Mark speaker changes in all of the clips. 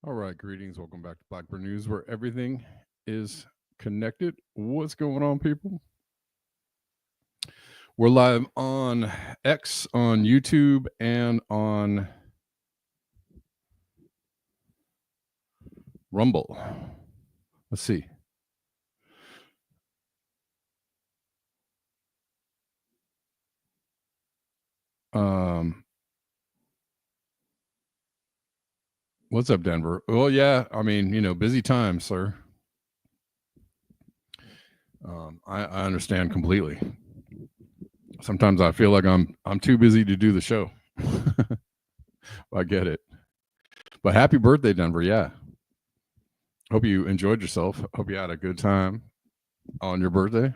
Speaker 1: All right, greetings. Welcome back to Blackbird News, where everything is connected. What's going on, people? We're live on X, on YouTube, and on Rumble. Let's see. What's up, Denver? Well, yeah, I mean, busy times, sir. I understand completely. Sometimes I feel like I'm too busy to do the show. I get it. But happy birthday, Denver. Yeah. Hope you enjoyed yourself. Hope you had a good time on your birthday.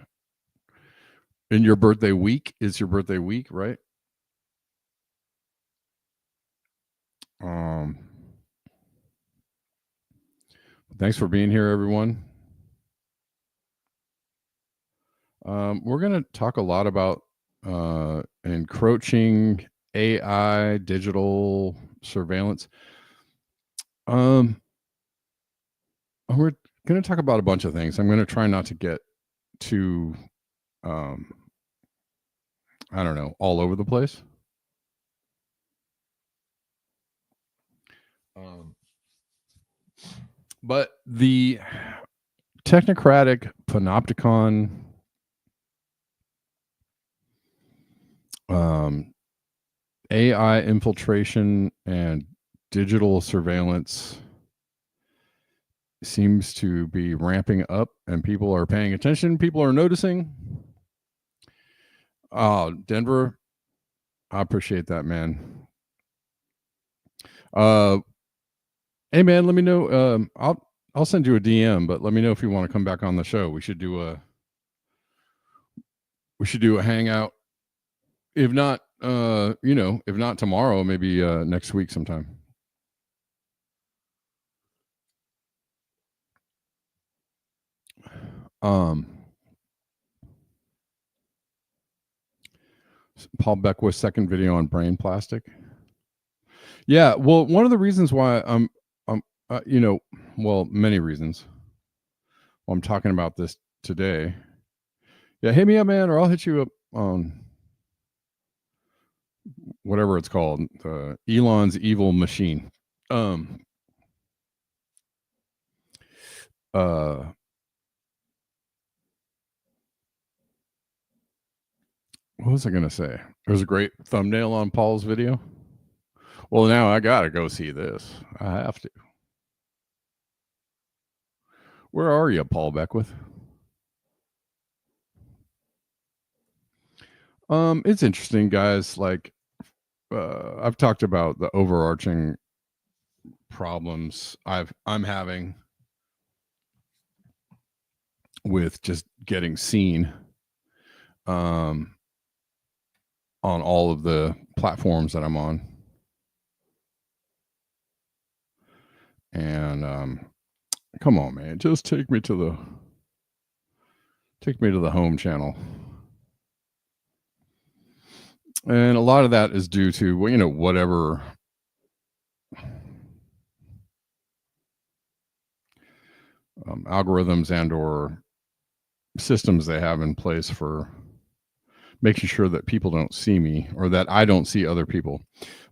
Speaker 1: In your birthday week. Is your birthday week, right? Thanks for being here, everyone. We're going to talk a lot about encroaching AI, digital surveillance. we're going to talk about a bunch of things. I'm going to try not to get too, I don't know, all over the place. But the technocratic panopticon AI infiltration and digital surveillance seems to be ramping up, and people are paying attention. People are noticing. Denver, I appreciate that, man. Hey man, let me know. I'll send you a DM, but let me know if you want to come back on the show. We should do a hangout. If not, if not tomorrow, maybe next week sometime. Paul Beckwith's second video on brain plastic. Yeah, well, one of the reasons why I'm many reasons. I'm talking about this today. Yeah, hit me up, man, or I'll hit you up on whatever it's called, Elon's evil machine. What was I going to say? There's a great thumbnail on Paul's video. Well, now I got to go see this. I have to. Where are you, Paul Beckwith? It's interesting, guys. Like, I've talked about the overarching problems I'm having with just getting seen on all of the platforms that I'm on. And come on, man, just take me to the home channel. And a lot of that is due to, whatever algorithms and or systems they have in place for making sure that people don't see me or that I don't see other people.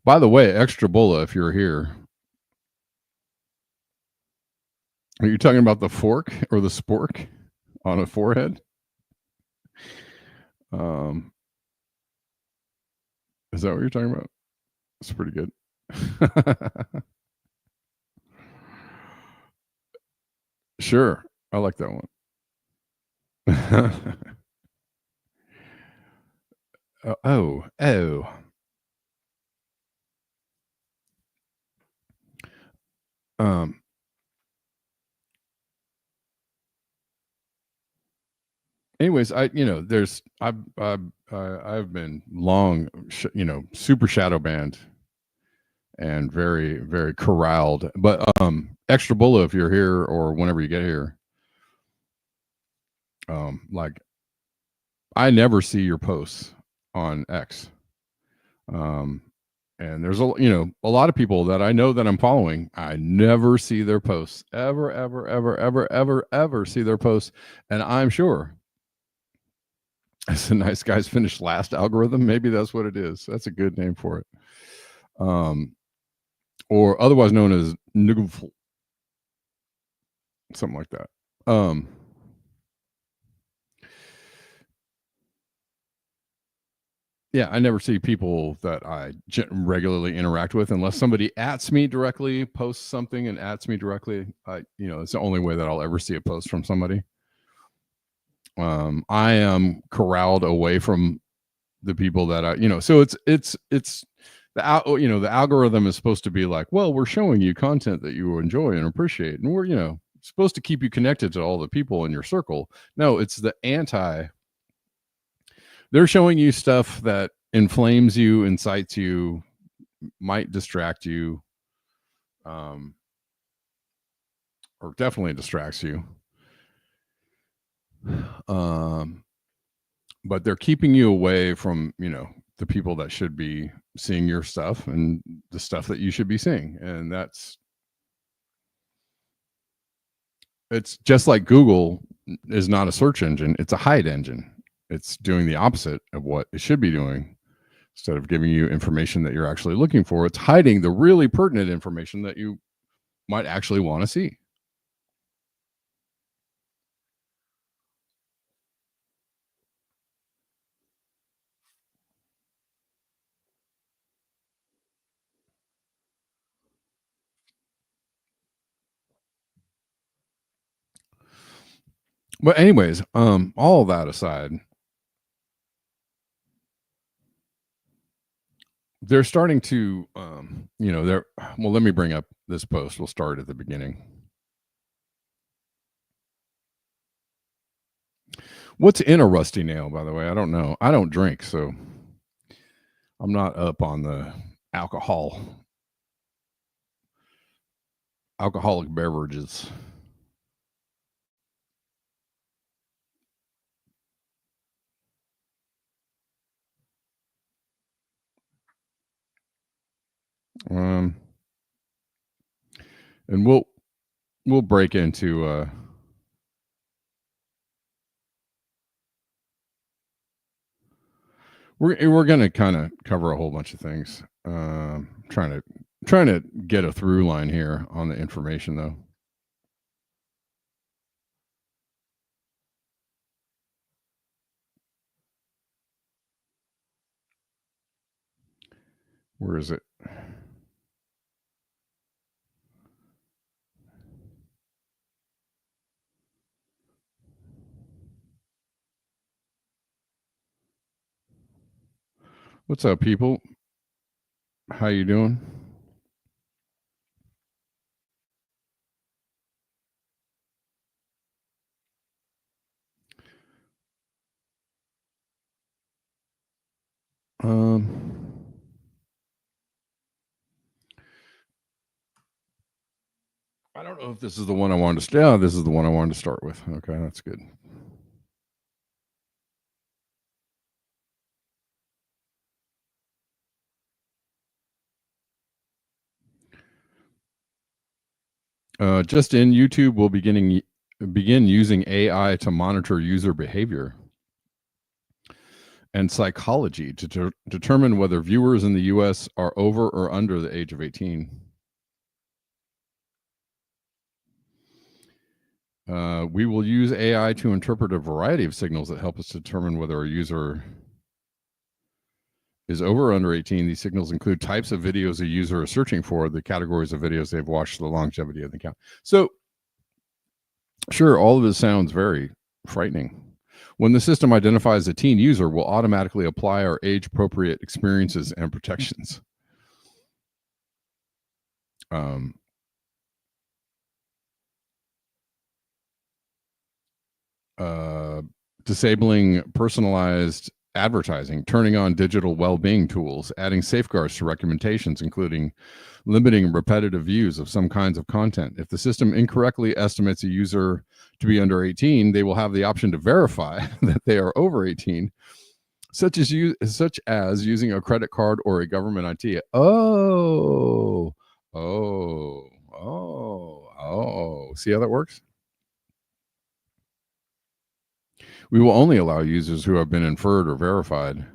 Speaker 1: By the way, Extra Bulla, if you're here, are you talking about the fork or the spork on a forehead? Is that what you're talking about? It's pretty good. Sure. I like that one. Oh. Anyways, I've been long, super shadow banned and very, very corralled. But Extra Bulla, if you're here or whenever you get here, like, I never see your posts on X. And there's a lot of people that I know that I'm following. I never see their posts, ever see their posts. And I'm sure it's a nice guys finished last algorithm. Maybe that's what it is. That's a good name for it. Or otherwise known as Nugful. Something like that. Yeah, I never see people that I regularly interact with unless somebody ats me directly, posts something and ats me directly. It's the only way that I'll ever see a post from somebody. I am corralled away from the people that so it's the algorithm is supposed to be like, well, we're showing you content that you enjoy and appreciate, and we're supposed to keep you connected to all the people in your circle. No, it's the anti. They're showing you stuff that inflames you, incites you, might distract you, or definitely distracts you. But they're keeping you away from, the people that should be seeing your stuff and the stuff that you should be seeing. And that's it's just like Google is not a search engine, it's a hide engine. It's doing the opposite of what it should be doing. Instead of giving you information that you're actually looking for, it's hiding the really pertinent information that you might actually want to see. But anyways, all that aside, they're starting to, they're, well, let me bring up this post. We'll start at the beginning. What's in a rusty nail, by the way? I don't know. I don't drink, so I'm not up on the alcoholic beverages. And we'll break into we're going to kind of cover a whole bunch of things. Trying to get a through line here on the information, though. Where is it? What's up, people? How you doing? I don't know if this is the one I wanted to. Yeah, this is the one I wanted to start with. Okay, that's good. Just in, YouTube will begin using AI to monitor user behavior and psychology to determine whether viewers in the U.S. are over or under the age of 18. We will use AI to interpret a variety of signals that help us determine whether a user is over or under 18. These signals include types of videos a user is searching for, the categories of videos they've watched, the longevity of the account. So, sure, all of this sounds very frightening. When the system identifies a teen user, we'll automatically apply our age-appropriate experiences and protections. Disabling personalized advertising, turning on digital well-being tools, adding safeguards to recommendations, including limiting repetitive views of some kinds of content. If the system incorrectly estimates a user to be under 18, they will have the option to verify that they are over 18, such as using a credit card or a government ID. Oh. See how that works? We will only allow users who have been inferred or verified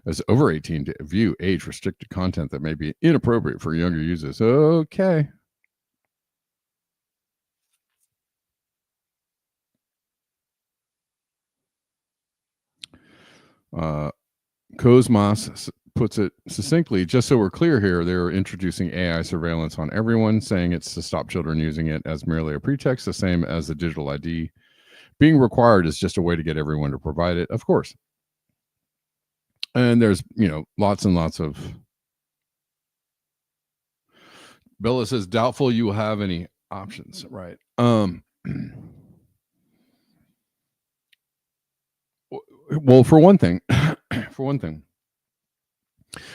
Speaker 1: as over 18 to view age-restricted content that may be inappropriate for younger users. Okay. Cosmos puts it succinctly, just so we're clear here, they're introducing AI surveillance on everyone, saying it's to stop children using it as merely a pretext, the same as the digital ID. Being required is just a way to get everyone to provide it, of course. And there's, lots and lots of. Bella says, doubtful you will have any options, right? Well, for one thing,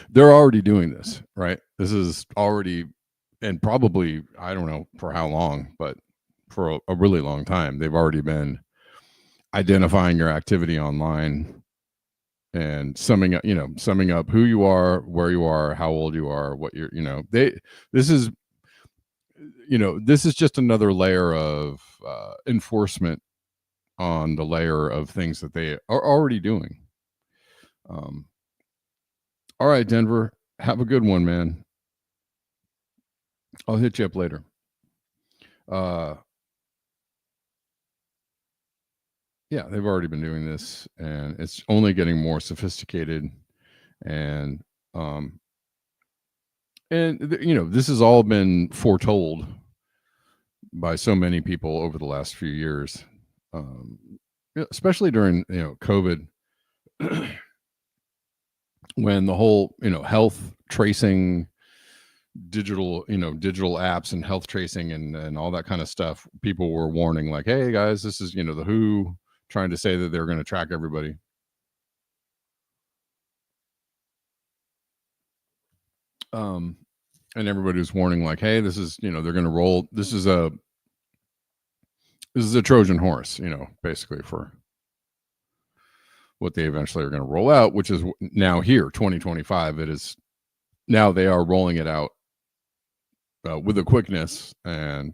Speaker 1: they're already doing this, right? This is already, and probably, I don't know for how long, but for a really long time, they've already been identifying your activity online and summing up who you are, where you are, how old you are, what you're, this is just another layer of enforcement on the layer of things that they are already doing. All right, Denver, have a good one, man. I'll hit you up later. Yeah, they've already been doing this, and it's only getting more sophisticated. And this has all been foretold by so many people over the last few years, especially during COVID, when the whole health tracing, digital apps and health tracing and all that kind of stuff, people were warning like, hey guys, this is the WHO trying to say that they're going to track everybody. And everybody was warning like, hey, this is they're going to roll, this is a Trojan horse, basically for what they eventually are going to roll out, which is now here, 2025. It is now, they are rolling it out with a quickness and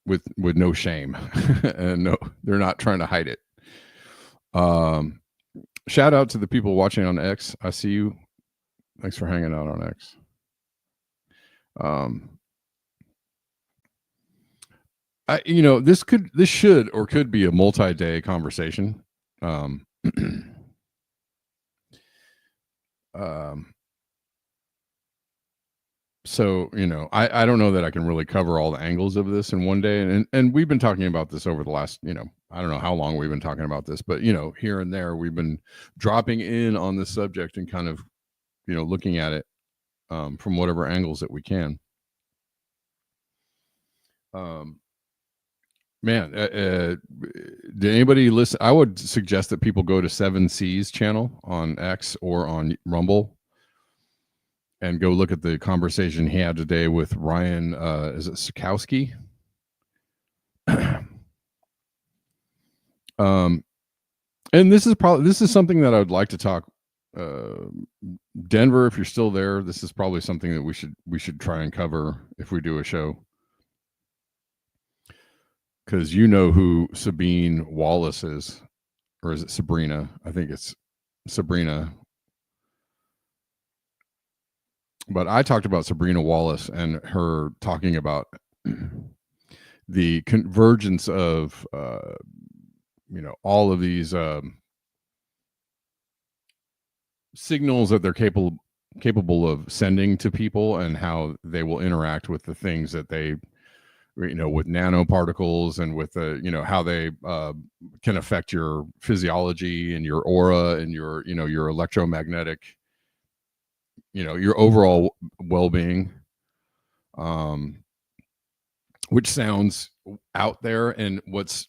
Speaker 1: with no shame. And no, they're not trying to hide it. Shout out to the people watching on X. I see you. Thanks for hanging out on X. This should or could be a multi-day conversation. So I don't know that I can really cover all the angles of this in one day, and we've been talking about this over the last I don't know how long we've been talking about this, but here and there we've been dropping in on this subject and kind of looking at it from whatever angles that we can. Man, did anybody listen? I would suggest that people go to 7C's channel on X or on Rumble and go look at the conversation he had today with Ryan. Is it Sikowski? And this is something that I would like to talk. Denver, if you're still there, this is probably something that we should try and cover if we do a show. Because who Sabine Wallace is, or is it Sabrina? I think it's Sabrina. But I talked about Sabrina Wallace and her talking about the convergence of, all of these signals that they're capable of sending to people, and how they will interact with the things that they, with nanoparticles, and with the, how they can affect your physiology and your aura and your, your electromagnetic, your overall well-being, which sounds out there. And what's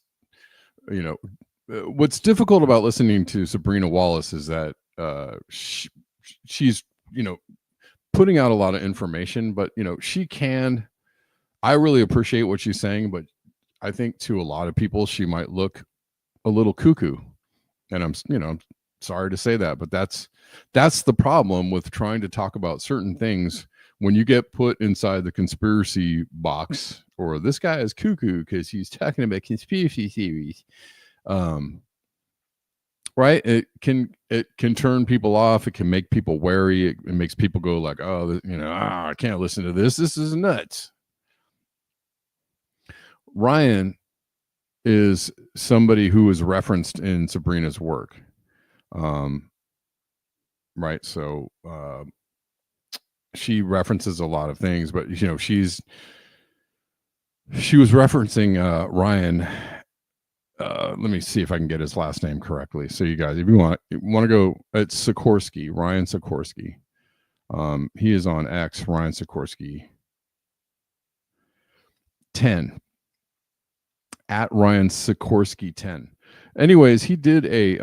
Speaker 1: difficult about listening to Sabrina Wallace is that she's putting out a lot of information, but she can. I really appreciate what she's saying, but I think to a lot of people she might look a little cuckoo, and I'm sorry to say that, but that's the problem with trying to talk about certain things when you get put inside the conspiracy box, or this guy is cuckoo because he's talking about conspiracy theories. Right? It can turn people off. It can make people wary. It makes people go like, oh, I can't listen to this. This is nuts. Ryan is somebody who is referenced in Sabrina's work. Right. So she references a lot of things, but she was referencing Ryan. Let me see if I can get his last name correctly. So you guys, if you want to go, it's Sikorsky, Ryan Sikorsky. He is on X, Ryan Sikorsky 10 at Ryan Sikorsky 10. Anyways, he did a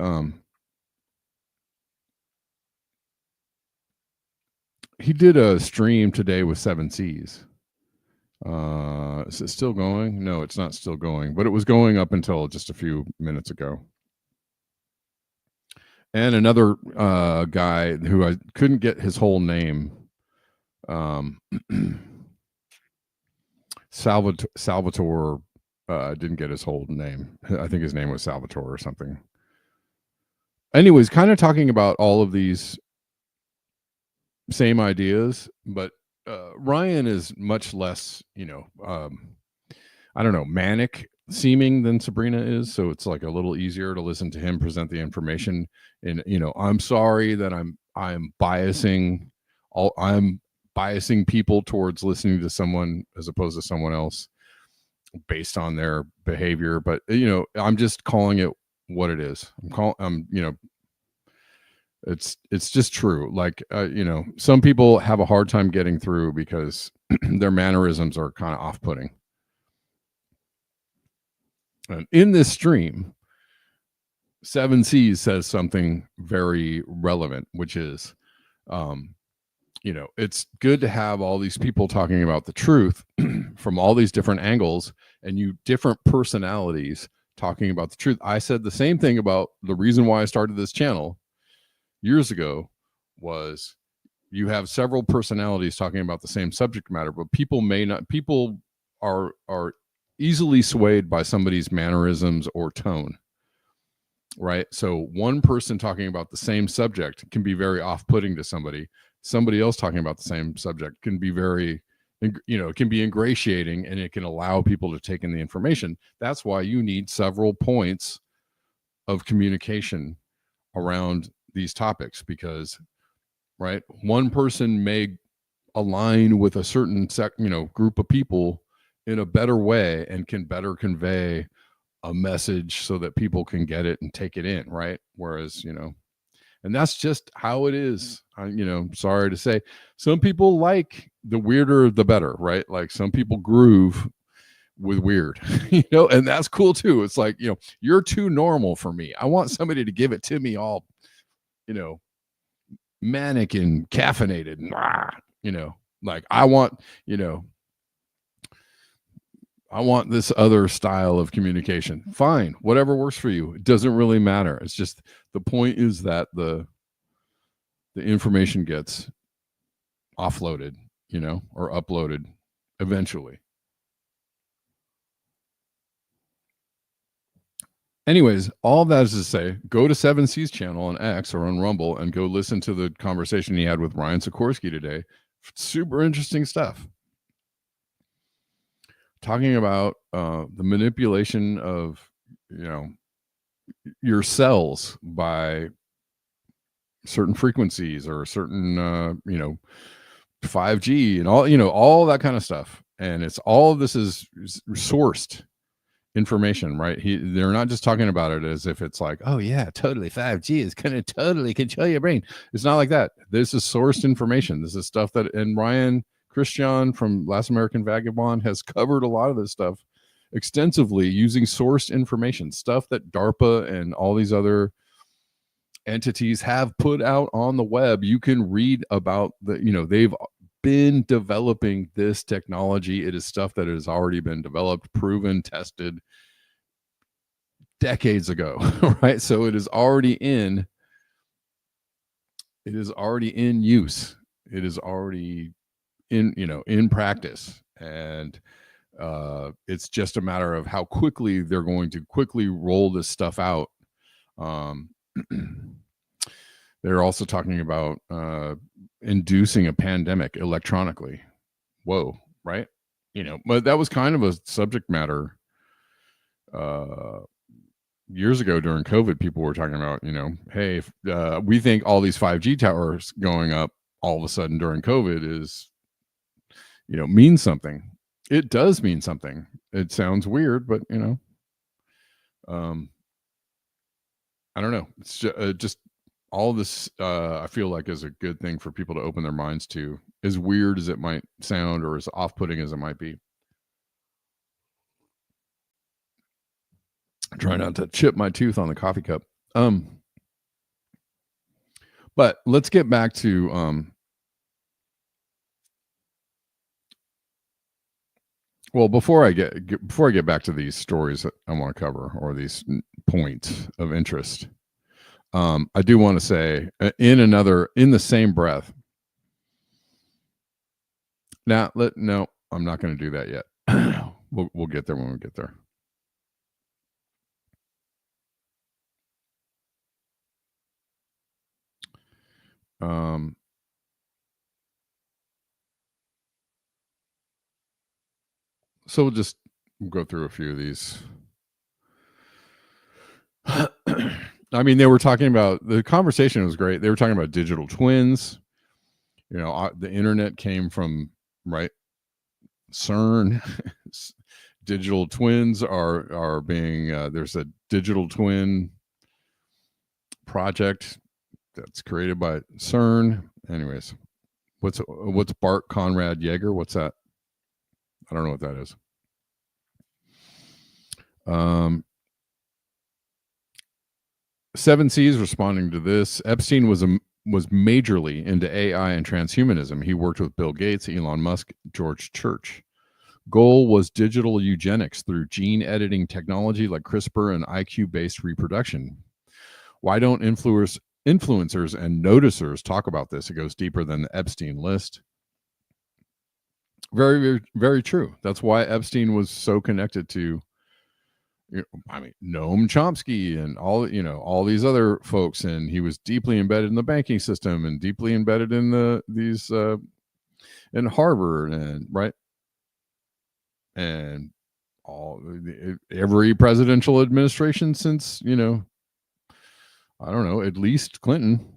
Speaker 1: stream today with 7Cs. Is it still going? No, it's not still going, but it was going up until just a few minutes ago. And another guy who I couldn't get his whole name. Salvatore didn't get his whole name. I think his name was Salvatore or something. Anyways, kind of talking about all of these same ideas, but Ryan is much less, I don't know, manic seeming than Sabrina is. So it's like a little easier to listen to him present the information. And, I'm sorry that I'm biasing people towards listening to someone as opposed to someone else based on their behavior. But, I'm just calling it what it is. It's just true. Like, some people have a hard time getting through because their mannerisms are kind of off-putting. And in this stream, 7Cs says something very relevant, which is, it's good to have all these people talking about the truth from all these different angles and different personalities talking about the truth. I said the same thing about the reason why I started this channel years ago was you have several personalities talking about the same subject matter, but people are easily swayed by somebody's mannerisms or tone, right? So one person talking about the same subject can be very off-putting to somebody. Somebody else talking about the same subject can be very, it can be ingratiating, and it can allow people to take in the information. That's why you need several points of communication around these topics, because, right, one person may align with a certain group of people in a better way and can better convey a message so that people can get it and take it in, right? Whereas, and that's just how it is. Sorry to say, some people like the weirder the better, right? Like some people groove with weird, and that's cool too. It's like, you're too normal for me. I want somebody to give it to me all, manic and caffeinated and like I want this other style of communication. Fine, whatever works for you. It doesn't really matter. It's just the point is that the information gets offloaded, or uploaded eventually. Anyways, all that is to say, go to 7C's channel on X or on Rumble and go listen to the conversation he had with Ryan Sikorsky today. Super interesting stuff. Talking about the manipulation of, your cells by certain frequencies or certain, 5G and all that kind of stuff. And it's all of this is sourced information, right? They're not just talking about it as if it's like, oh yeah, totally 5G is going to totally control your brain. It's not like that. This is sourced information. This is stuff that, and Ryan Christian from Last American Vagabond has covered a lot of this stuff extensively using sourced information, stuff that DARPA and all these other entities have put out on the web. You can read about they've been developing this technology. It is stuff that has already been developed, proven, tested decades ago, right? So it is already in use. It is already in practice. And it's just a matter of how quickly they're going to roll this stuff out. They're also talking about inducing a pandemic electronically. Whoa, right? But that was kind of a subject matter years ago during COVID. People were talking about, hey, we think all these 5G towers going up all of a sudden during COVID is, means something. It does mean something. It sounds weird, but I don't know. It's just all this, I feel like, is a good thing for people to open their minds to, as weird as it might sound or as off-putting as it might be. Try not to chip my tooth on the coffee cup. But let's get back to well, before I get back to these stories that I want to cover, or these points of interest, I do want to say in the same breath. No, I'm not going to do that yet. We'll get there when we get there. So we'll just go through a few of these. I mean, they were talking about, the conversation was great. They were talking about digital twins. You know, the internet came from, right, CERN. Digital twins are being there's a digital twin project that's created by CERN. Anyways, what's Bart Conrad Jaeger? What's that? I don't know what that is. Seven Seas responding to this. Epstein was majorly into AI and transhumanism. He worked with Bill Gates, Elon Musk, George Church. Goal was digital eugenics through gene editing technology like CRISPR and IQ-based reproduction. Why don't influencers and noticers talk about this? It goes deeper than the Epstein list. Very, very, very true. That's why Epstein was so connected to, I mean, Noam Chomsky and all these other folks, and he was deeply embedded in the banking system and deeply embedded in in Harvard, and right, and every presidential administration since, I don't know, at least Clinton.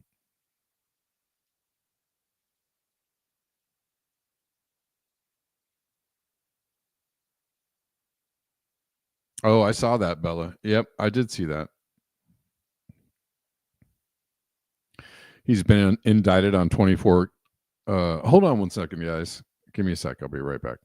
Speaker 1: Oh, I saw that, Bella. Yep, I did see that. He's been indicted on 24. Hold on one second, guys. Give me a sec. I'll be right back.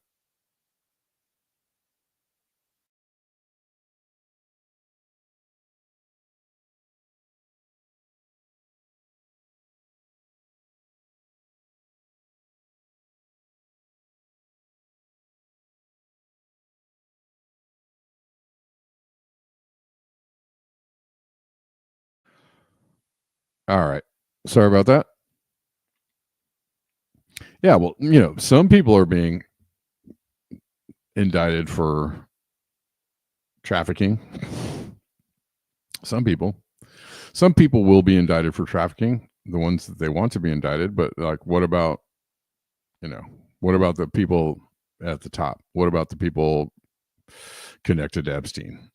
Speaker 1: All right. Sorry about that. Yeah, well, some people are being indicted for trafficking. Some people will be indicted for trafficking, the ones that they want to be indicted, but like, what about the people at the top? What about the people connected to Epstein?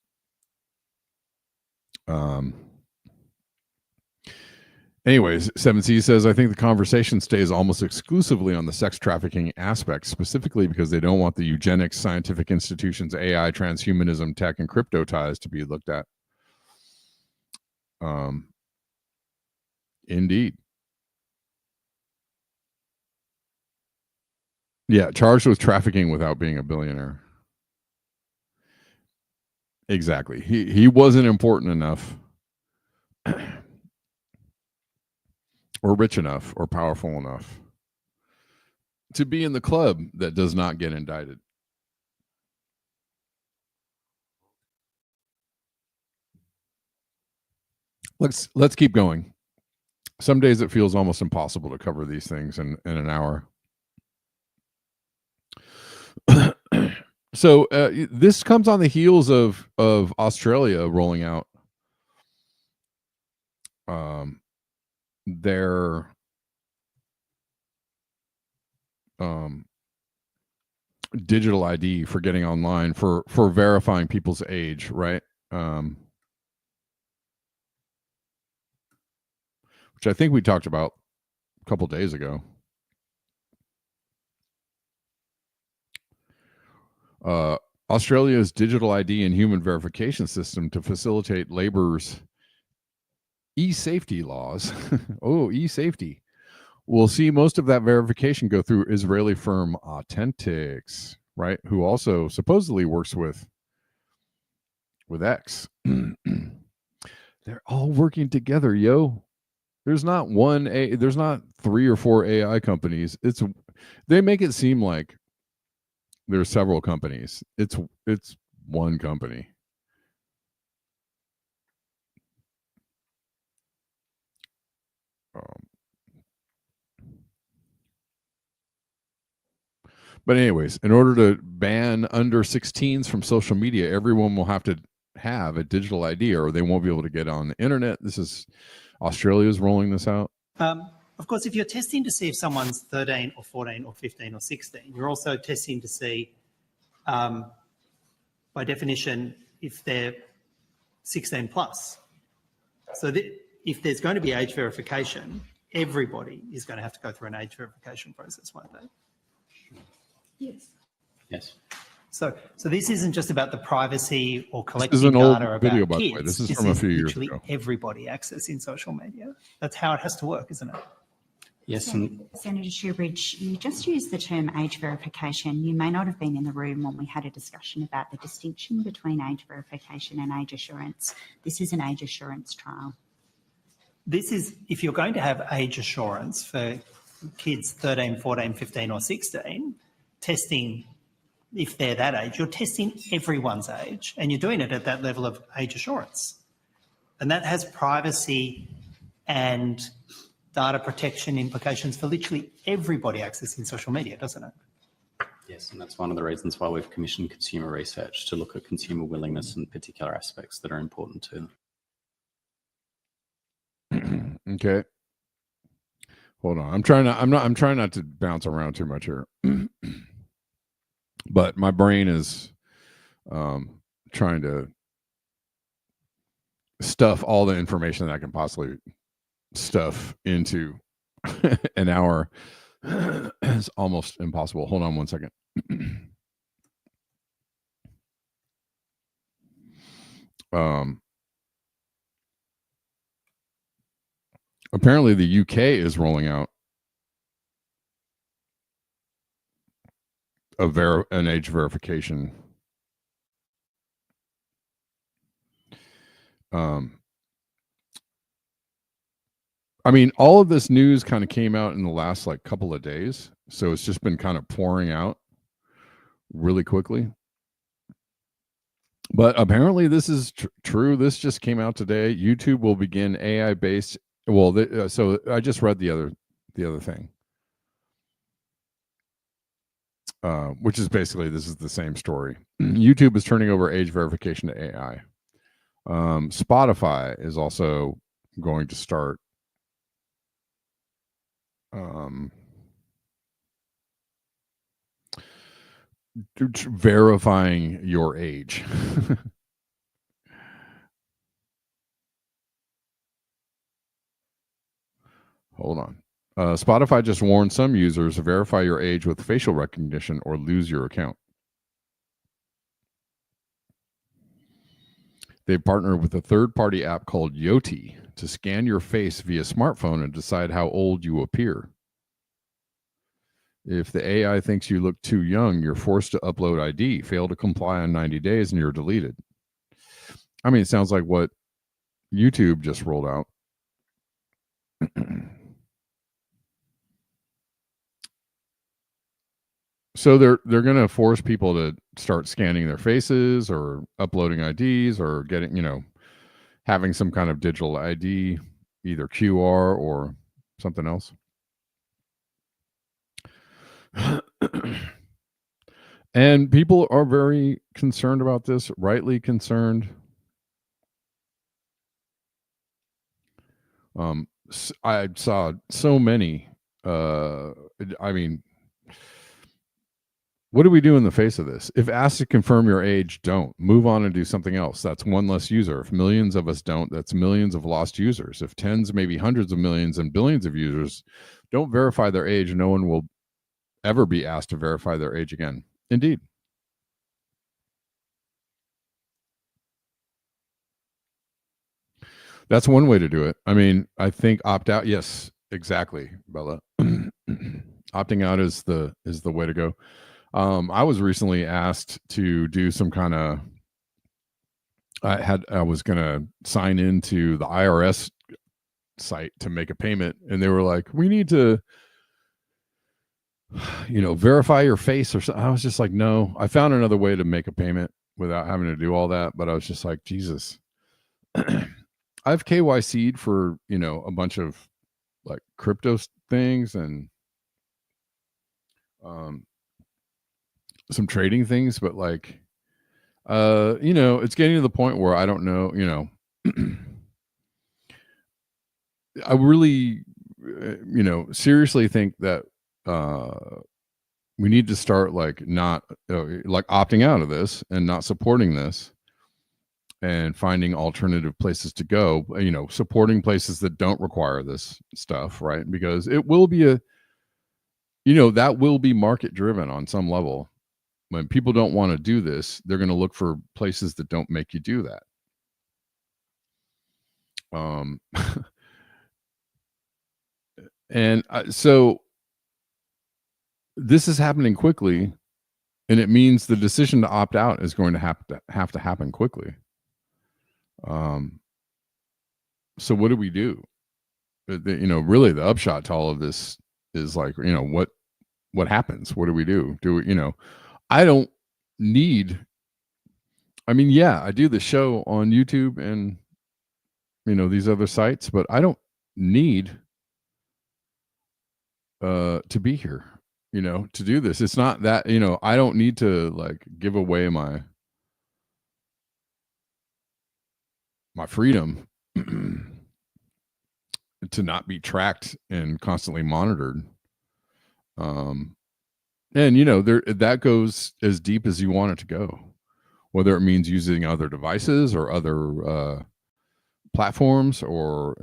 Speaker 1: Anyways, 7C says, I think the conversation stays almost exclusively on the sex trafficking aspect, specifically because they don't want the eugenics, scientific institutions, AI, transhumanism, tech, and crypto ties to be looked at. Indeed. Yeah, charged with trafficking without being a billionaire. Exactly. He wasn't important enough or rich enough or powerful enough to be in the club that does not get indicted. Let's keep going. Some days it feels almost impossible to cover these things in an hour. So this comes on the heels of Australia rolling out their digital ID for getting online for verifying people's age, right? Which I think we talked about a couple days ago. Australia's digital ID and human verification system to facilitate labor's e-safety laws. Oh, e-safety. We'll see most of that verification go through Israeli firm Authentics, right? Who also supposedly works with X. They're all working together, yo. There's not there's not 3 or 4 AI companies. They make it seem like there's several companies. It's one company. But anyways, in order to ban under 16s from social media, everyone will have to have a digital ID or they won't be able to get on the internet. This is Australia's rolling this out.
Speaker 2: Of course, if you're testing to see if someone's 13 or 14 or 15 or 16, you're also testing to see, by definition, if they're 16 plus. So if there's going to be age verification, everybody is going to have to go through an age verification process, won't they?
Speaker 3: Yes.
Speaker 4: Yes.
Speaker 2: So this isn't just about the privacy or collecting
Speaker 1: This is an old
Speaker 2: data
Speaker 1: video,
Speaker 2: about
Speaker 1: by the
Speaker 2: kids.
Speaker 1: way. This is from a few years
Speaker 2: literally
Speaker 1: ago.
Speaker 2: everybody accessing social media. That's how it has to work, isn't it?
Speaker 4: Yes.
Speaker 3: Senator Shoebridge, you just used the term age verification. You may not have been in the room when we had a discussion about the distinction between age verification and age assurance. This is an age assurance trial.
Speaker 2: This is, if you're going to have age assurance for kids 13, 14, 15 or 16, testing, if they're that age, you're testing everyone's age and you're doing it at that level of age assurance. And that has privacy and data protection implications for literally everybody accessing social media, doesn't it?
Speaker 4: Yes, and that's one of the reasons why we've commissioned consumer research to look at consumer willingness and particular aspects that are important to them.
Speaker 1: Okay. Hold on. I'm trying not to bounce around too much here. But my brain is trying to stuff all the information that I can possibly stuff into an hour. It's almost impossible. Hold on one second. Apparently the UK is rolling out an age verification. I mean, all of this news kind of came out in the last couple of days, so it's just been kind of pouring out really quickly. But apparently this is true. This just came out today. YouTube will begin AI-based. Well, so I just read the other thing, which is basically this is the same story. YouTube is turning over age verification to AI. Spotify is also going to start verifying your age. Hold on. Spotify just warned some users to verify your age with facial recognition or lose your account. They partnered with a third-party app called Yoti to scan your face via smartphone and decide how old you appear. If the AI thinks you look too young, you're forced to upload ID. Fail to comply in 90 days and you're deleted. I mean, it sounds like what YouTube just rolled out. So they're going to force people to start scanning their faces or uploading IDs or getting, having some kind of digital ID, either QR or something else. And people are very concerned about this, rightly concerned. I saw so many, I mean, what do we do in the face of this? If asked to confirm your age, don't. Move on and do something else. That's one less user. If millions of us don't, that's millions of lost users. If tens, maybe hundreds of millions and billions of users don't verify their age, no one will ever be asked to verify their age again. Indeed. That's one way to do it. I mean, I think opt out. Yes, exactly, Bella. Opting out is the way to go. I was recently asked to do some kind of. I was going to sign into the IRS site to make a payment, and they were like, "We need to, verify your face or something." I was just like, "No." I found another way to make a payment without having to do all that, but I was just like, Jesus. I've KYC'd for, a bunch of crypto things and some trading things, but like, it's getting to the point where I don't know, I really, seriously think that we need to start like not like opting out of this and not supporting this and finding alternative places to go, supporting places that don't require this stuff, right? Because it will be that will be market driven on some level. When people don't want to do this, they're going to look for places that don't make you do that. And so this is happening quickly, and it means the decision to opt out is going to have to happen quickly. So what do we do? Really the upshot to all of this is like, what happens? What do we do? I don't need, I do the show on YouTube and, these other sites, but I don't need to be here, to do this. It's not that, I don't need to like give away my freedom to not be tracked and constantly monitored. And there that goes as deep as you want it to go, whether it means using other devices or other platforms, or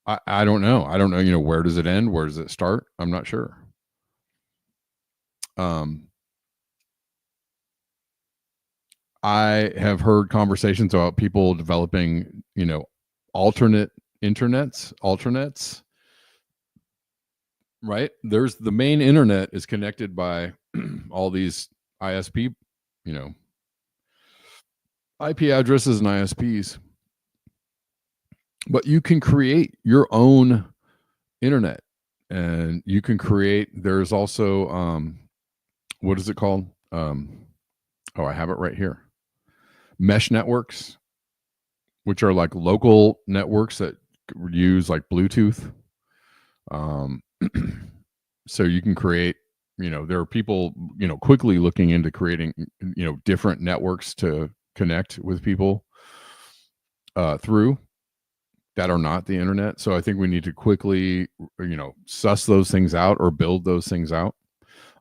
Speaker 1: I don't know. I don't know, where does it end? Where does it start? I'm not sure. I have heard conversations about people developing, alternate alternates, right? There's the main internet is connected by all these ISP, IP addresses and ISPs. But you can create your own internet, and you can create, there's also what is it called? I have it right here. Mesh networks, which are like local networks that use like Bluetooth. So you can create, there are people, quickly looking into creating, different networks to connect with people through that are not the internet. So I think we need to quickly, suss those things out or build those things out.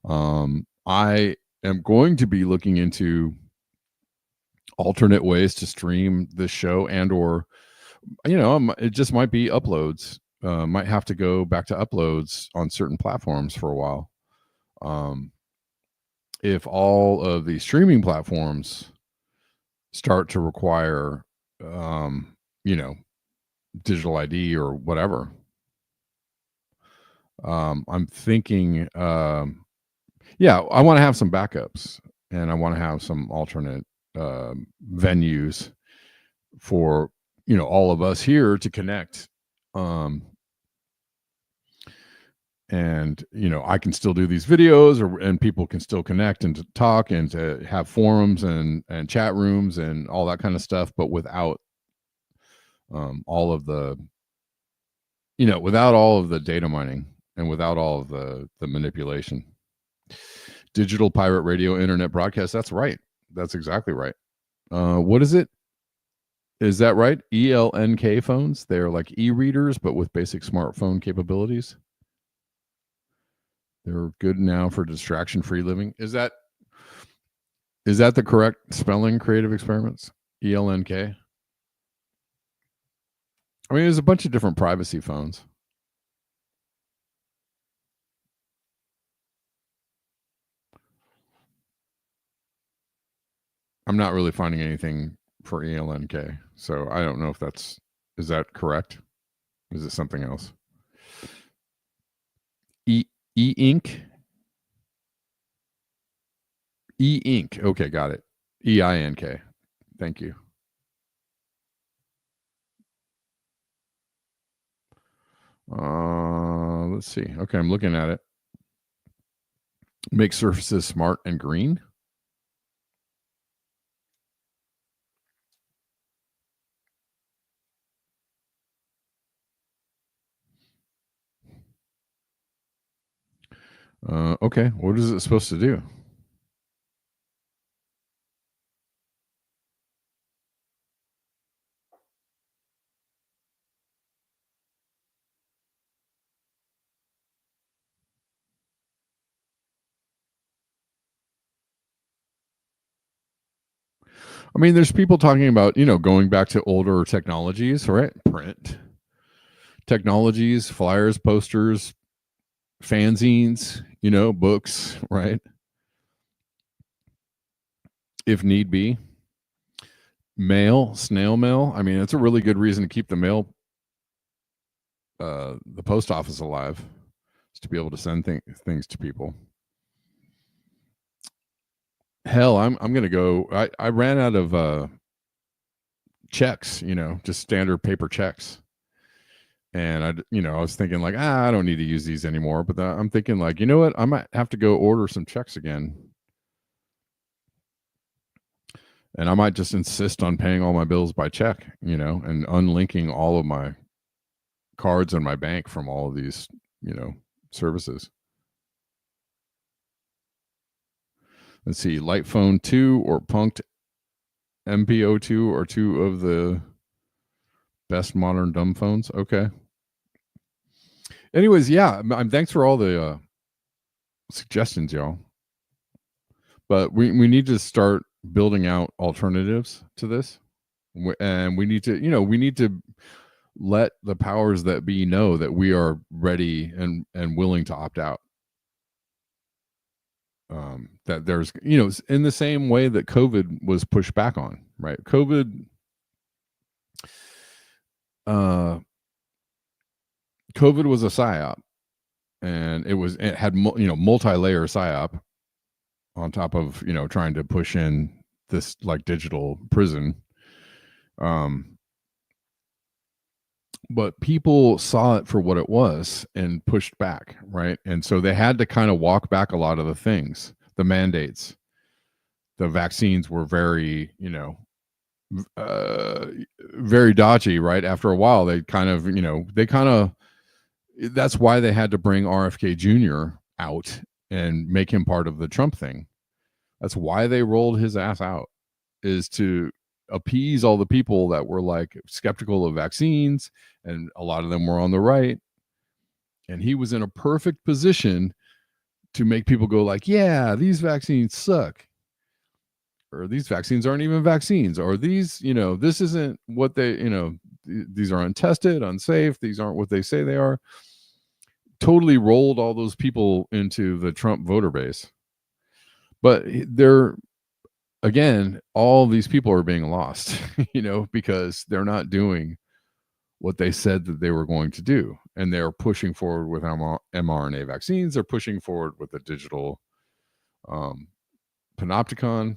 Speaker 1: I am going to be looking into alternate ways to stream this show, and or it just might be uploads. Might have to go back to uploads on certain platforms for a while. If all of the streaming platforms start to require digital ID or whatever, I'm thinking I want to have some backups, and I want to have some alternate venues for all of us here to connect, and I can still do these videos, and people can still connect and to talk and to have forums and chat rooms and all that kind of stuff, but without all of the without all of the data mining and without all of the manipulation. Digital pirate radio internet broadcast, that's right, that's exactly right. What is it? Is that right? ELNK phones. They're like e-readers, but with basic smartphone capabilities. They're good now for distraction-free living. Is that the correct spelling, Creative Experiments? ELNK? I mean, there's a bunch of different privacy phones. I'm not really finding anything for ELNK, so I don't know if is that correct? Is it something else? E-ink? E-ink. Okay, got it. EINK. Thank you. Let's see. Okay, I'm looking at it. Make surfaces smart and green. Okay, what is it supposed to do? I mean, there's people talking about, going back to older technologies, right? Print technologies, flyers, posters, fanzines, books, right? If need be. Mail, snail mail. I mean, it's a really good reason to keep the mail, the post office alive, is to be able to send things to people. Hell, I'm gonna go. I ran out of checks, just standard paper checks. And I was thinking like, I don't need to use these anymore. But I'm thinking like, you know what? I might have to go order some checks again. And I might just insist on paying all my bills by check, and unlinking all of my cards in my bank from all of these, services. Let's see, Light Phone 2 or Punked MPO2 are two of the best modern dumb phones. Okay. Anyways, yeah, thanks for all the suggestions, y'all. But we need to start building out alternatives to this, and we need to let the powers that be know that we are ready and willing to opt out. That there's, in the same way that COVID was pushed back on, right? COVID was a psyop, and it had multi-layer psyop on top of trying to push in this like digital prison. But people saw it for what it was and pushed back, right? And so they had to kind of walk back a lot of the things, the mandates. The vaccines were very, very dodgy, right? After a while, they kind of, that's why they had to bring RFK Jr. out and make him part of the Trump thing. That's why they rolled his ass out, is to appease all the people that were like skeptical of vaccines, and a lot of them were on the right. And he was in a perfect position to make people go like, yeah, these vaccines suck, or these vaccines aren't even vaccines, or these, this isn't what they, these are untested, unsafe, these aren't what they say they are. Totally rolled all those people into the Trump voter base. But they're, again, all these people are being lost, because they're not doing what they said that they were going to do. And they're pushing forward with mRNA vaccines. They're pushing forward with the digital panopticon.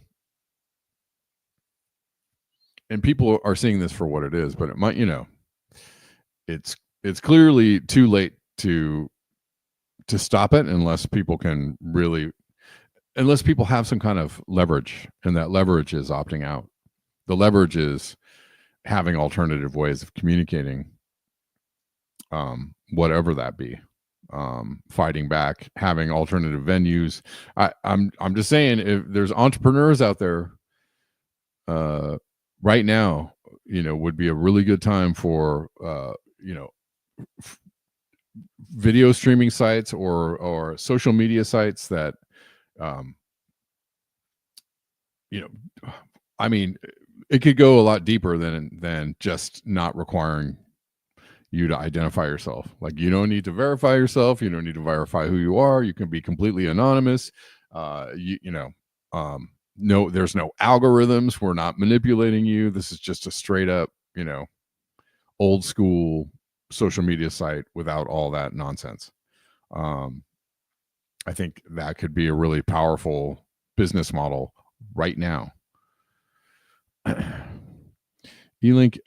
Speaker 1: And people are seeing this for what it is, but it might, it's clearly too late to stop it unless people have some kind of leverage, and that leverage is opting out. The leverage is having alternative ways of communicating, whatever that be, fighting back, having alternative venues. I'm just saying, if there's entrepreneurs out there right now, would be a really good time for video streaming sites or social media sites that I mean, it could go a lot deeper than just not requiring you to identify yourself. Like, you don't need to verify yourself. You don't need to verify who you are. You can be completely anonymous. No, there's no algorithms. We're not manipulating you. This is just a straight up, old school social media site without all that nonsense. I think that could be a really powerful business model right now. E-Link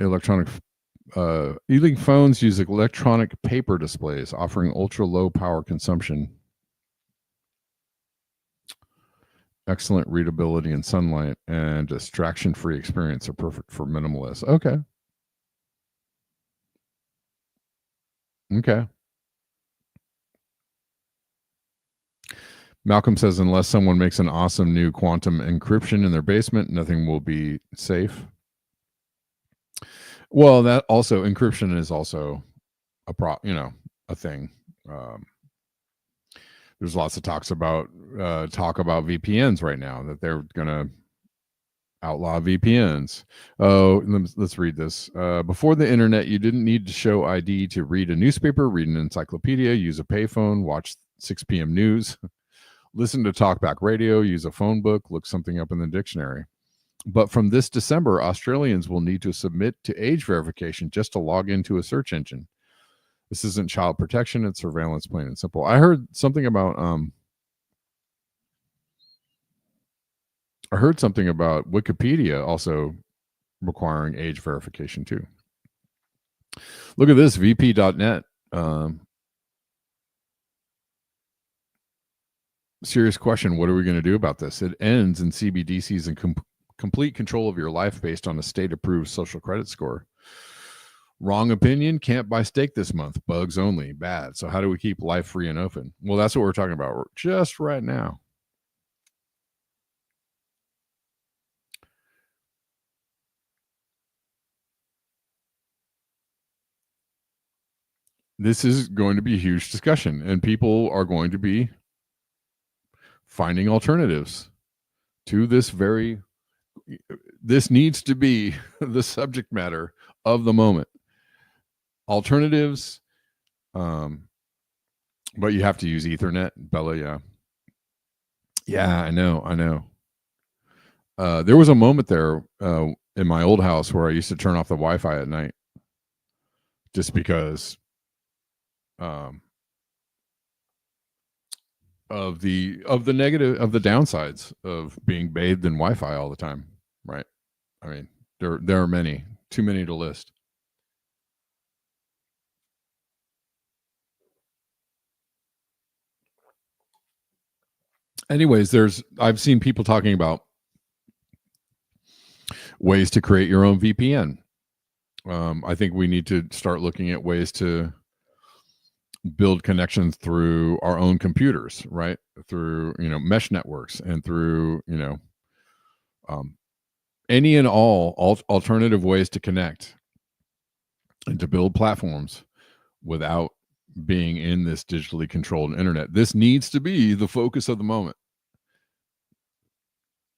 Speaker 1: phones use electronic paper displays, offering ultra low power consumption, excellent readability in sunlight, and distraction-free experience are perfect for minimalists. Okay. Malcolm says, unless someone makes an awesome new quantum encryption in their basement, nothing will be safe. Well, that also, encryption is also a thing. There's lots of talk about VPNs right now, that they're going to outlaw VPNs. Oh, let's read this. Before the internet, you didn't need to show ID to read a newspaper, read an encyclopedia, use a payphone, watch 6 p.m. news, listen to talkback radio, use a phone book, look something up in the dictionary. But from this December, Australians will need to submit to age verification just to log into a search engine. This isn't child protection, it's surveillance, plain and simple. I heard something about Wikipedia also requiring age verification too. Look at this, vp.net. Serious question, what are we going to do about this? It ends in CBDCs and complete control of your life based on a state-approved social credit score. Wrong opinion, can't buy steak this month. Bugs only, bad. So how do we keep life free and open? Well, that's what we're talking about just right now. This is going to be a huge discussion, and people are going to be finding alternatives to this this needs to be the subject matter of the moment. Alternatives, but you have to use Ethernet, Bella. Yeah, I know. There was a moment there in my old house where I used to turn off the Wi-Fi at night, just because of the downsides of being bathed in Wi-Fi all the time, right? I mean, there are many, too many to list. Anyways, I've seen people talking about ways to create your own VPN. I think we need to start looking at ways to build connections through our own computers, right? Through, mesh networks, and through, any and all alternative ways to connect and to build platforms without being in this digitally controlled internet. This needs to be the focus of the moment.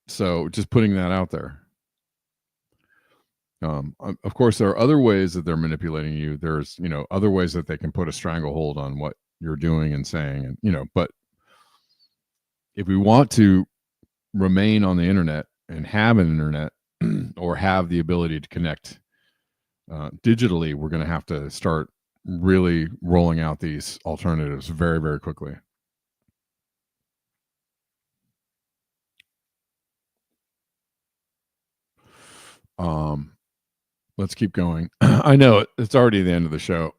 Speaker 1: So just putting that out there. Of course, there are other ways that they're manipulating you. There's, other ways that they can put a stranglehold on what you're doing and saying, and, but if we want to remain on the internet and have an internet or have the ability to connect digitally, we're going to have to start really rolling out these alternatives very, very quickly. Let's keep going. I know it's already the end of the show.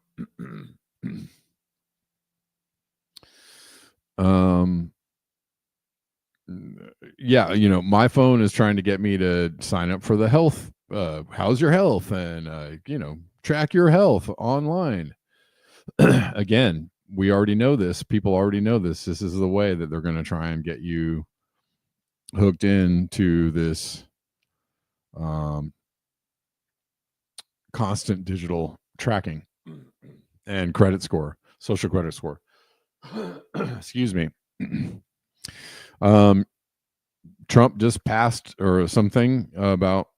Speaker 1: Yeah, my phone is trying to get me to sign up for the health. How's your health? And, track your health online. Again, we already know this. People already know this. This is the way that they're going to try and get you hooked into this constant digital tracking and credit score, social credit score. Excuse me. Trump just passed or something about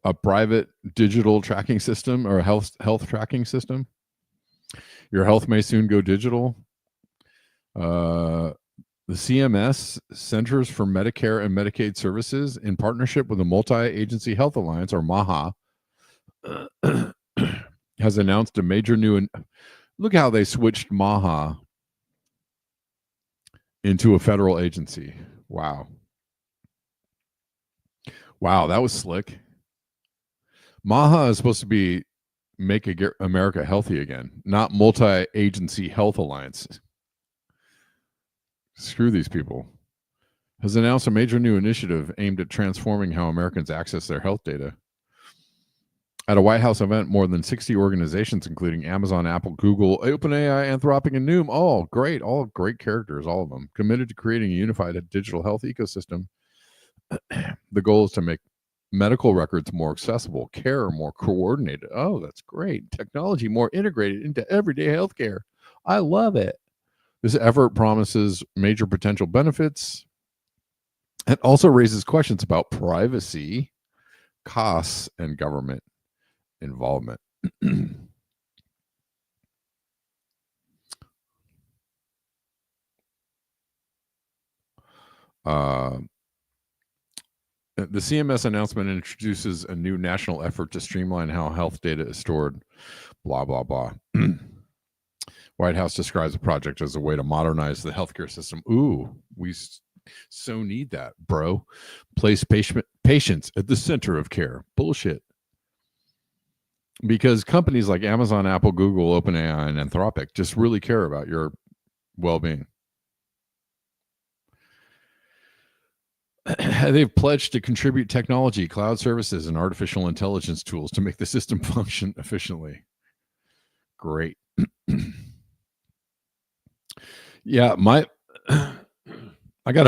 Speaker 1: a private digital tracking system, or a health tracking system. Your health may soon go digital. The CMS, Centers for Medicare and Medicaid Services, in partnership with the Multi-Agency Health Alliance, or MAHA, has announced a major new. Look how they switched MAHA into a federal agency. Wow, that was slick. MAHA is supposed to be Make America Healthy Again, not Multi-Agency Health Alliance. Screw these people. Has announced a major new initiative aimed at transforming how Americans access their health data. At a White House event, more than 60 organizations, including Amazon, Apple, Google, OpenAI, Anthropic, and Noom, all great characters, all of them, committed to creating a unified digital health ecosystem. The goal is to make medical records more accessible, care more coordinated. Oh, that's great. Technology more integrated into everyday healthcare. I love it. This effort promises major potential benefits. It also raises questions about privacy, costs, and government involvement. The CMS announcement introduces a new national effort to streamline how health data is stored. Blah, blah, blah. White House describes the project as a way to modernize the healthcare system. Ooh, we so need that, bro. Place patients at the center of care. Bullshit. Because companies like Amazon, Apple, Google, OpenAI, and Anthropic just really care about your well-being. They've pledged to contribute technology, cloud services, and artificial intelligence tools to make the system function efficiently. Great. Yeah, I got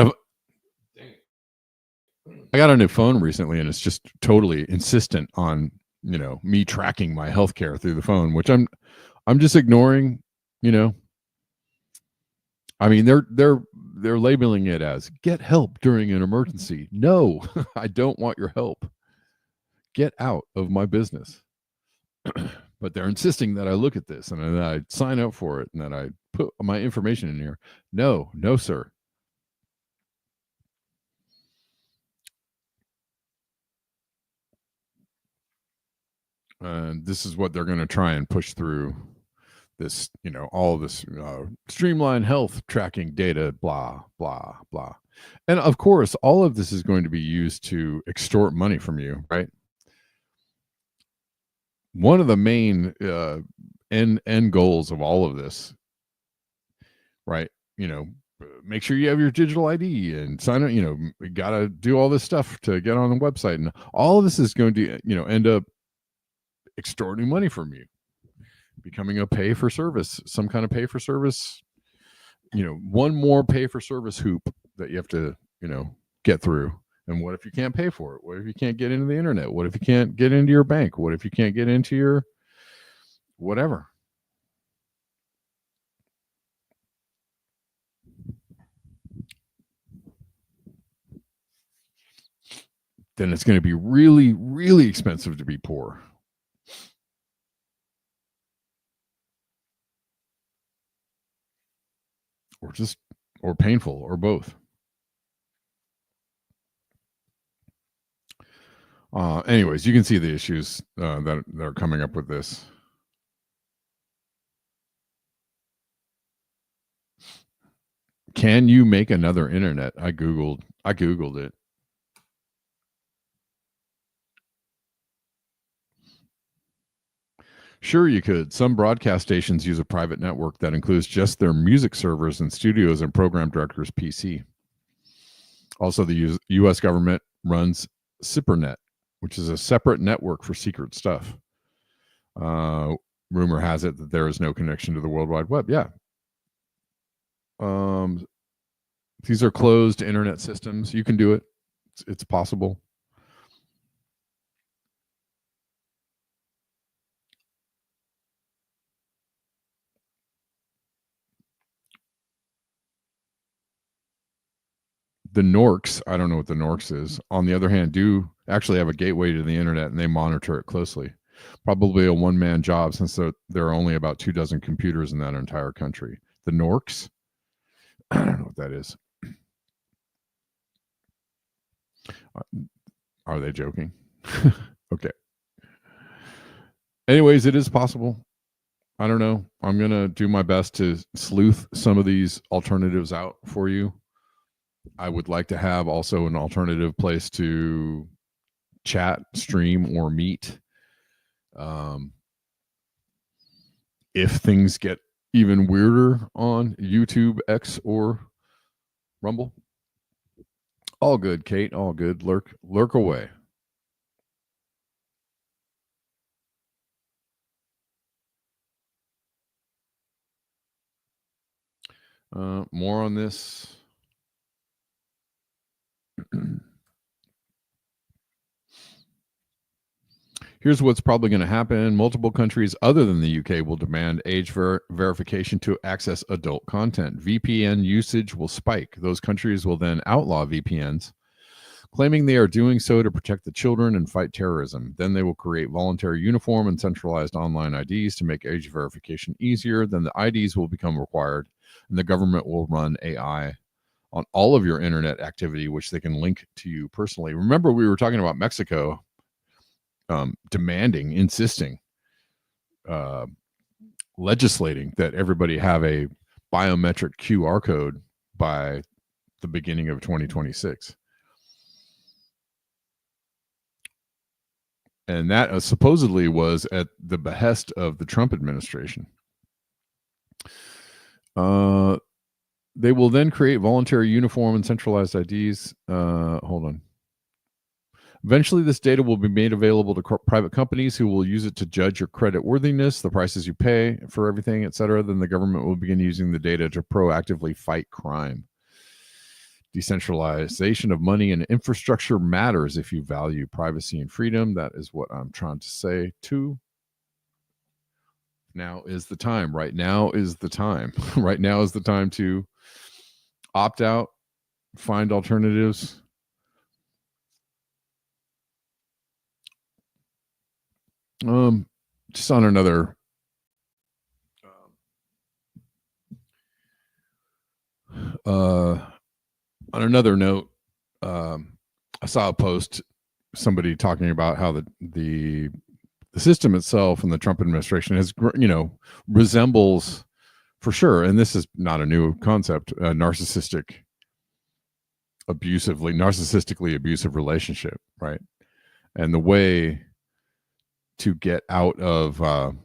Speaker 1: a new phone recently, and it's just totally insistent on me tracking my healthcare through the phone, which I'm just ignoring. I mean, they're labeling it as get help during an emergency. No, I don't want your help. Get out of my business. But they're insisting that I look at this and that I sign up for it and that I put my information in here. No, sir. And this is what they're going to try and push through this, all of this streamlined health tracking data, blah, blah, blah. And of course, all of this is going to be used to extort money from you, right? One of the main end goals of all of this, right? Make sure you have your digital ID and sign up. You got to do all this stuff to get on the website, and all of this is going to, end up extorting money from you, becoming a pay for service, some kind of pay for service. One more pay for service hoop that you have to, get through. And what if you can't pay for it? What if you can't get into the internet? What if you can't get into your bank? What if you can't get into your whatever? Then it's going to be really, really expensive to be poor. Or painful, or both. Anyways, you can see the issues that are coming up with this. Can you make another internet? I googled it. Sure, you could. Some broadcast stations use a private network that includes just their music servers and studios and program directors' PC. Also, the U.S. government runs SIPRNet, which is a separate network for secret stuff. Rumor has it that there is no connection to the World Wide Web. Yeah. These are closed internet systems. You can do it. It's possible. The Norks, I don't know what the Norks is, on the other hand, do actually have a gateway to the internet, and they monitor it closely. Probably a one-man job, since there are only about 24 computers in that entire country. The Norks? I don't know what that is. Are they joking? Okay. Anyways, it is possible. I don't know. I'm going to do my best to sleuth some of these alternatives out for you. I would like to have also an alternative place to chat, stream, or meet. If things get even weirder on YouTube, X, or Rumble. All good, Kate. All good. Lurk away. More on this. Here's what's probably going to happen. Multiple countries other than the UK will demand age verification to access adult content. VPN usage will spike. Those countries will then outlaw VPNs, claiming they are doing so to protect the children and fight terrorism. Then they will create voluntary uniform and centralized online IDs to make age verification easier. Then the IDs will become required, and the government will run AI on all of your internet activity, which they can link to you personally. Remember, we were talking about Mexico demanding, insisting, legislating that everybody have a biometric QR code by the beginning of 2026. And that supposedly was at the behest of the Trump administration. They will then create voluntary uniform and centralized IDs. Hold on. Eventually, this data will be made available to private companies who will use it to judge your credit worthiness, the prices you pay for everything, etc. Then the government will begin using the data to proactively fight crime. Decentralization of money and infrastructure matters if you value privacy and freedom. That is what I'm trying to say too. Now is the time. Right now is the time. Right now is the time to opt out, find alternatives. Just on another note, I saw a post, somebody talking about how the system itself and the Trump administration has, resembles for sure, and this is not a new concept, a narcissistically abusive relationship, right? And the way to get out of a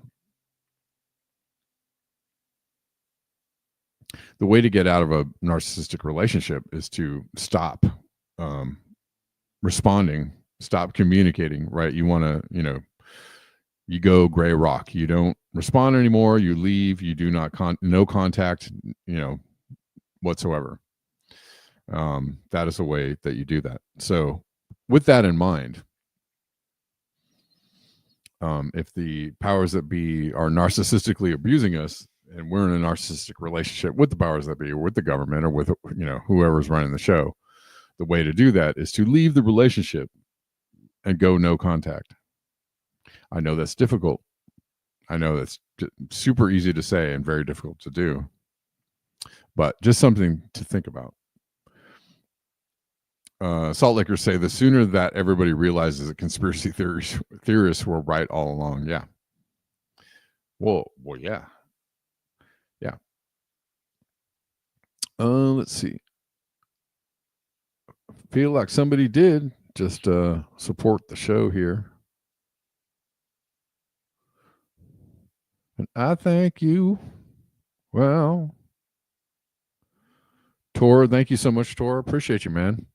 Speaker 1: narcissistic relationship is to stop responding, stop communicating, right? You want to, you go gray rock. You don't respond anymore. You leave. You do not no contact, whatsoever. That is a way that you do that. So with that in mind, if the powers that be are narcissistically abusing us, and we're in a narcissistic relationship with the powers that be, or with the government, or with whoever's running the show, the way to do that is to leave the relationship and go no contact. I know that's difficult. I know that's super easy to say and very difficult to do, but just something to think about. Salt Lakers say the sooner that everybody realizes that conspiracy theorists were right all along. Yeah. Well, yeah. Yeah. Let's see. Feel like somebody did just support the show here. And I thank you. Well, Tor, thank you so much, Tor. Appreciate you, man.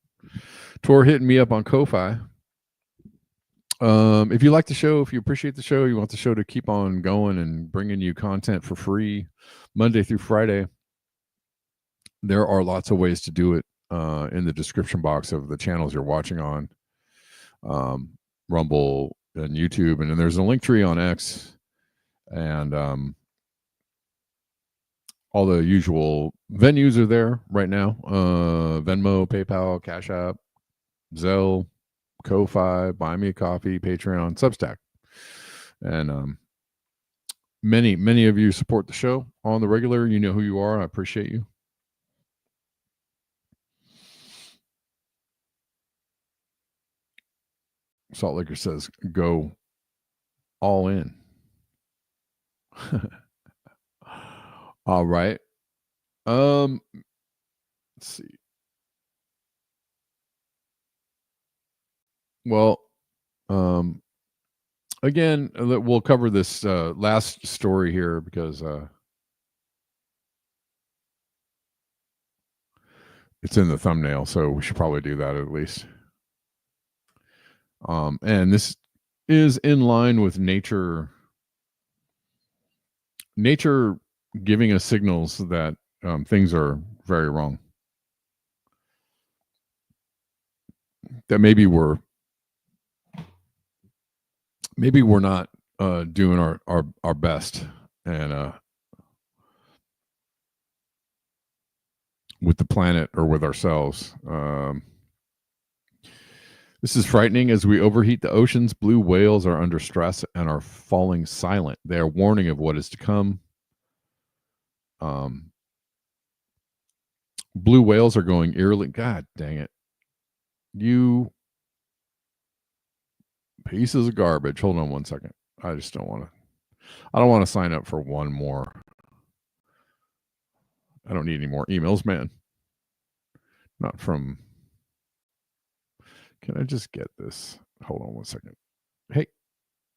Speaker 1: Tor hitting me up on Ko-Fi. If you like the show, if you appreciate the show, you want the show to keep on going and bringing you content for free Monday through Friday, there are lots of ways to do it in the description box of the channels you're watching on, Rumble and YouTube. And then there's a link tree on X and all the usual venues are there right now. Venmo, PayPal, CashApp, Zelle, Ko-Fi, Buy Me a Coffee, Patreon, Substack. And many of you support the show on the regular. You know who you are. I appreciate you. Salt Laker says, go all in. All right. Let's see. Well, again, we'll cover this last story here because it's in the thumbnail, so we should probably do that at least. And this is in line with nature giving us signals that things are very wrong. That maybe we're not doing our best, and with the planet or with ourselves. This is frightening. As we overheat the oceans, blue whales are under stress and are falling silent. They are warning of what is to come. Blue whales are going eerily. God dang it. You pieces of garbage. Hold on one second. I just don't want to. I don't want to sign up for one more. I don't need any more emails, man. Not from. Can I just get this? Hold on one second. Hey.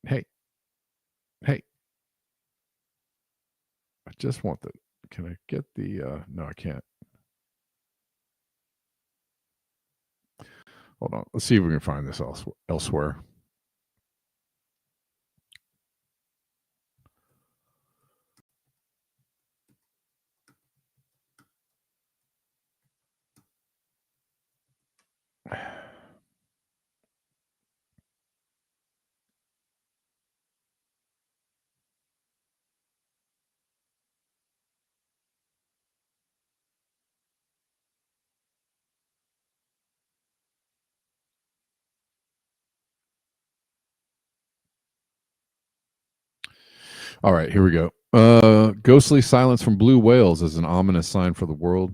Speaker 1: I just want the. Can I get the? No, I can't. Hold on. Let's see if we can find this elsewhere. All right, here we go. Ghostly silence from blue whales is an ominous sign for the world.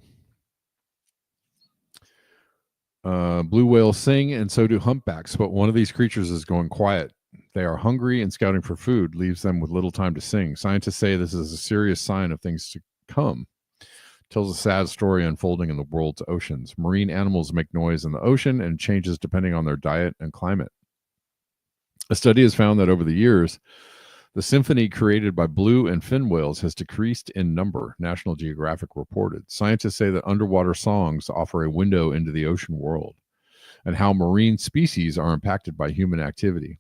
Speaker 1: Blue whales sing, and so do humpbacks, but one of these creatures is going quiet. They are hungry, and scouting for food leaves them with little time to sing. Scientists say this is a serious sign of things to come. It tells a sad story unfolding in the world's oceans. Marine animals make noise in the ocean and changes depending on their diet and climate. A study has found that over the years, the symphony created by blue and fin whales has decreased in number, National Geographic reported. Scientists say that underwater songs offer a window into the ocean world and how marine species are impacted by human activity.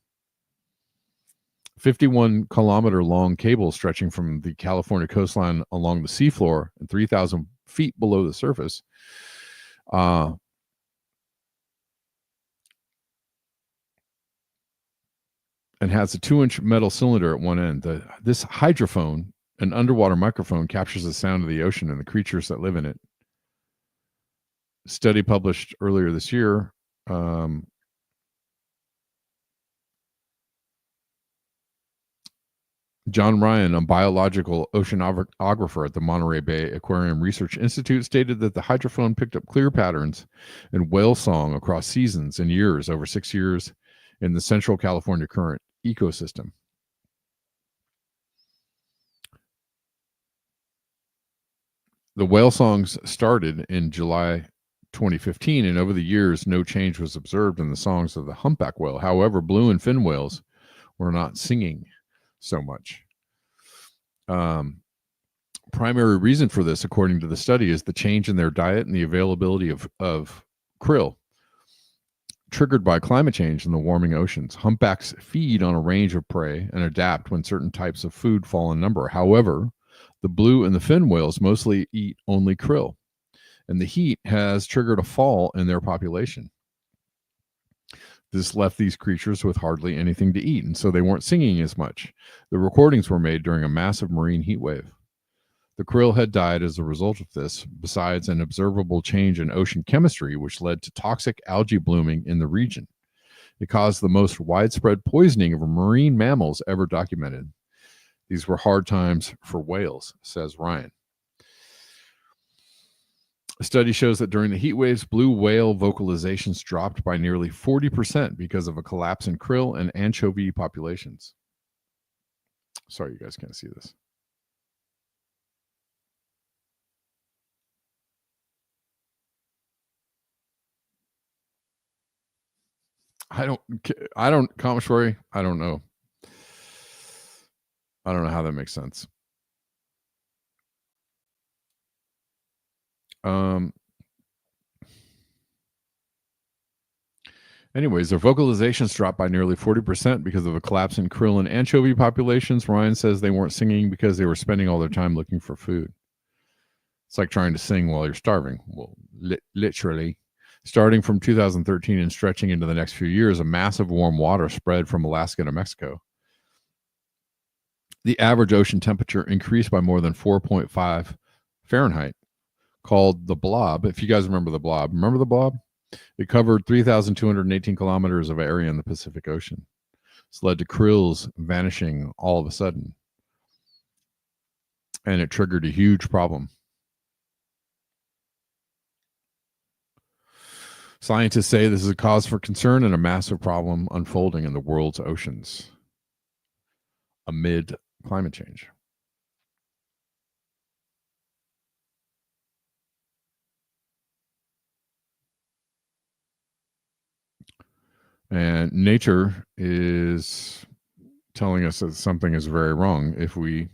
Speaker 1: 51-kilometer-long cable stretching from the California coastline along the seafloor and 3,000 feet below the surface and has a 2-inch metal cylinder at one end. This hydrophone, an underwater microphone, captures the sound of the ocean and the creatures that live in it. A study published earlier this year John Ryan, a biological oceanographer at the Monterey Bay Aquarium Research Institute, stated that the hydrophone picked up clear patterns in whale song across seasons and years over 6 years in the Central California current ecosystem. The whale songs started in July 2015, and over the years, no change was observed in the songs of the humpback whale. However, blue and fin whales were not singing so much. Primary reason for this, according to the study, is the change in their diet and the availability of krill, triggered by climate change in the warming oceans. Humpbacks feed on a range of prey and adapt when certain types of food fall in number. However, the blue and the fin whales mostly eat only krill, and the heat has triggered a fall in their population. This left these creatures with hardly anything to eat, and so they weren't singing as much. The recordings were made during a massive marine heat wave. The krill had died as a result of this, besides an observable change in ocean chemistry, which led to toxic algae blooming in the region. It caused the most widespread poisoning of marine mammals ever documented. These were hard times for whales, says Ryan. A study shows that during the heat waves, blue whale vocalizations dropped by nearly 40% because of a collapse in krill and anchovy populations. Sorry, you guys can't see this. I don't, Commissioner, I don't know. I don't know how that makes sense. Anyways, their vocalizations dropped by nearly 40% because of a collapse in krill and anchovy populations. Ryan says they weren't singing because they were spending all their time looking for food. It's like trying to sing while you're starving. Well, literally. Starting from 2013 and stretching into the next few years, a massive warm water spread from Alaska to Mexico. The average ocean temperature increased by more than 4.5 Fahrenheit, called the blob. If you guys remember the blob, It covered 3,218 kilometers of area in the Pacific Ocean. This led to krills vanishing all of a sudden. And it triggered a huge problem. Scientists say this is a cause for concern and a massive problem unfolding in the world's oceans amid climate change. And nature is telling us that something is very wrong if we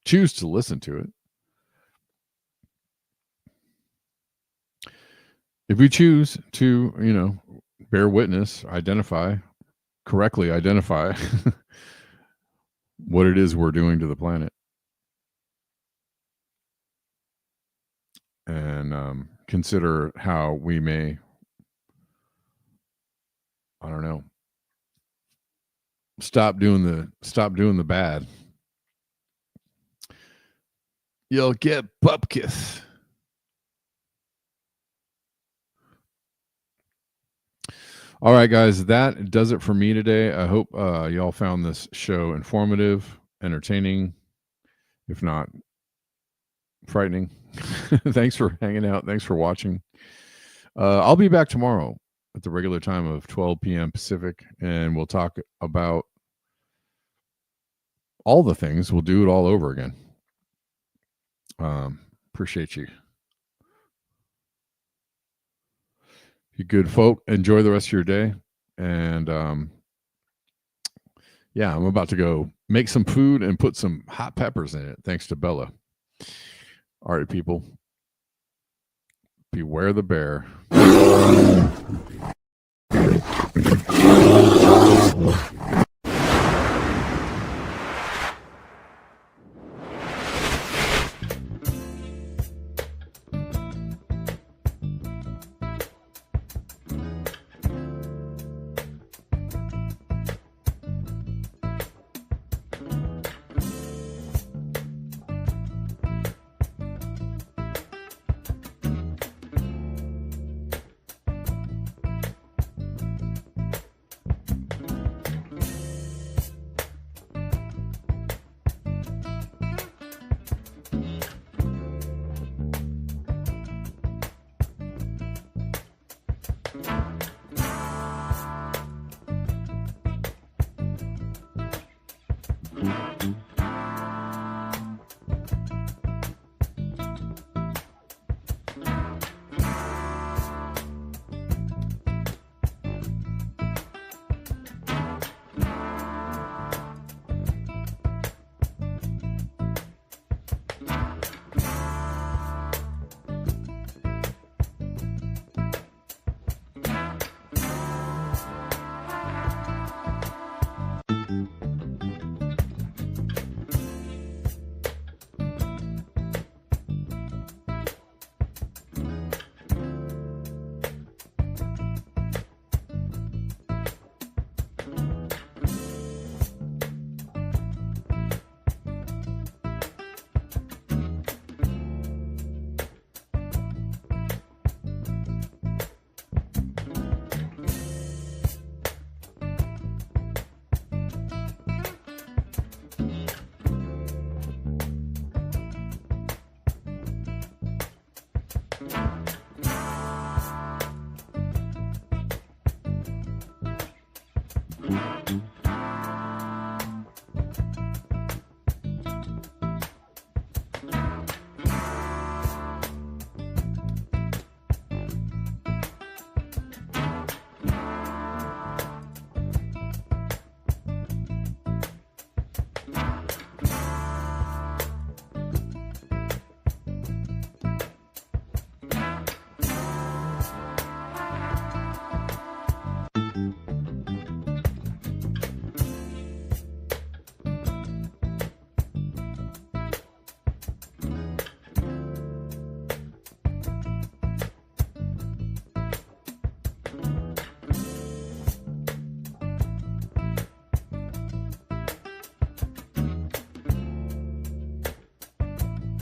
Speaker 1: choose to listen to it. If we choose to, bear witness, correctly identify what it is we're doing to the planet. And consider how we may, stop doing the bad. You'll get bupkis. All right, guys, that does it for me today. I hope y'all found this show informative, entertaining, if not frightening. Thanks for hanging out. Thanks for watching. I'll be back tomorrow at the regular time of 12 p.m. Pacific, and we'll talk about all the things. We'll do it all over again. Appreciate you. You good folk, enjoy the rest of your day. And I'm about to go make some food and put some hot peppers in it, thanks to Bella. All right, people. Beware the bear.